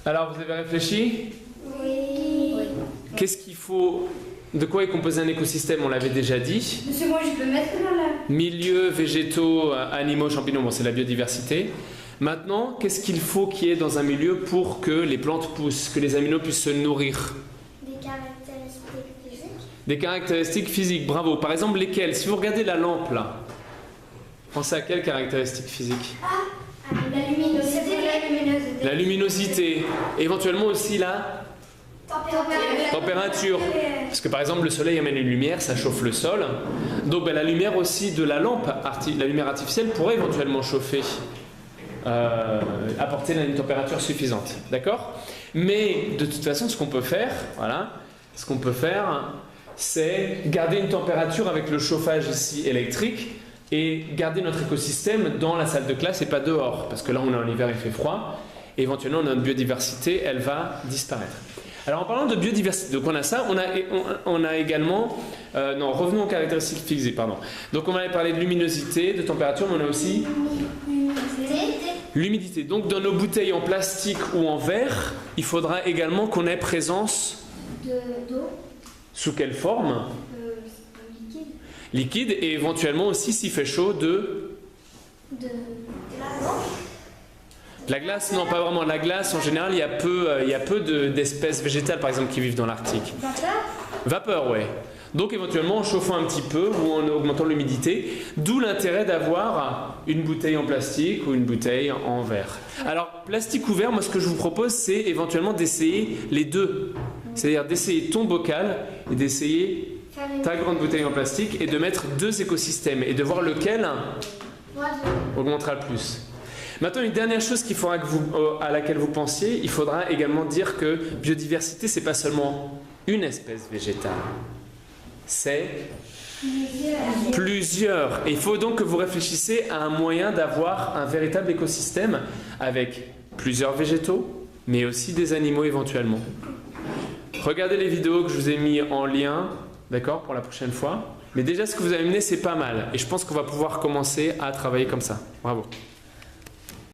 Alors, vous avez réfléchi? Oui. Qu'est-ce qu'il faut... De quoi est composé un écosystème? On l'avait déjà dit. Monsieur, moi, je peux mettre là. Milieux, végétaux, animaux, champignons, bon, c'est la biodiversité. Maintenant, qu'est-ce qu'il faut qu'il y ait dans un milieu pour que les plantes poussent, que les animaux puissent se nourrir? Des caractéristiques physiques. Des caractéristiques physiques, bravo. Par exemple, lesquelles? Si vous regardez la lampe, là, pensez à quelles caractéristiques physiques? La luminosité. La luminosité. Éventuellement aussi la température. Parce que par exemple, le soleil amène une lumière, ça chauffe le sol. Donc la lumière aussi de la lampe, la lumière artificielle pourrait éventuellement chauffer, apporter une température suffisante. D'accord? Mais de toute façon, ce qu'on peut faire, voilà, c'est garder une température avec le chauffage ici électrique et garder notre écosystème dans la salle de classe et pas dehors. Parce que là, on est en hiver, il fait froid. Et éventuellement, notre biodiversité, elle va disparaître. Alors en parlant de biodiversité, donc on a ça, on a également, non, revenons aux caractéristiques physiques, pardon. Donc on avait parlé de luminosité, de température, mais on a aussi l'humidité. Donc dans nos bouteilles en plastique ou en verre, il faudra également qu'on ait présence d'eau. Sous quelle forme? Liquide. Liquide, et éventuellement aussi, s'il fait chaud, de la glace, non pas vraiment. La glace, en général, il y a peu d'espèces végétales, par exemple, qui vivent dans l'Arctique. Vapeur, ouais. Donc éventuellement en chauffant un petit peu ou en augmentant l'humidité, d'où l'intérêt d'avoir une bouteille en plastique ou une bouteille en verre. Alors, plastique ou verre, moi ce que je vous propose, c'est éventuellement d'essayer les deux. C'est-à-dire d'essayer ton bocal et d'essayer ta grande bouteille en plastique et de mettre deux écosystèmes et de voir lequel augmentera le plus. Maintenant, une dernière chose qu'il faudra à laquelle vous pensiez, il faudra également dire que biodiversité, c'est pas seulement une espèce végétale, c'est plusieurs. Et il faut donc que vous réfléchissiez à un moyen d'avoir un véritable écosystème avec plusieurs végétaux, mais aussi des animaux éventuellement. Regardez les vidéos que je vous ai mis en lien, d'accord, pour la prochaine fois. Mais déjà, ce que vous avez mené, c'est pas mal. Et je pense qu'on va pouvoir commencer à travailler comme ça. Bravo.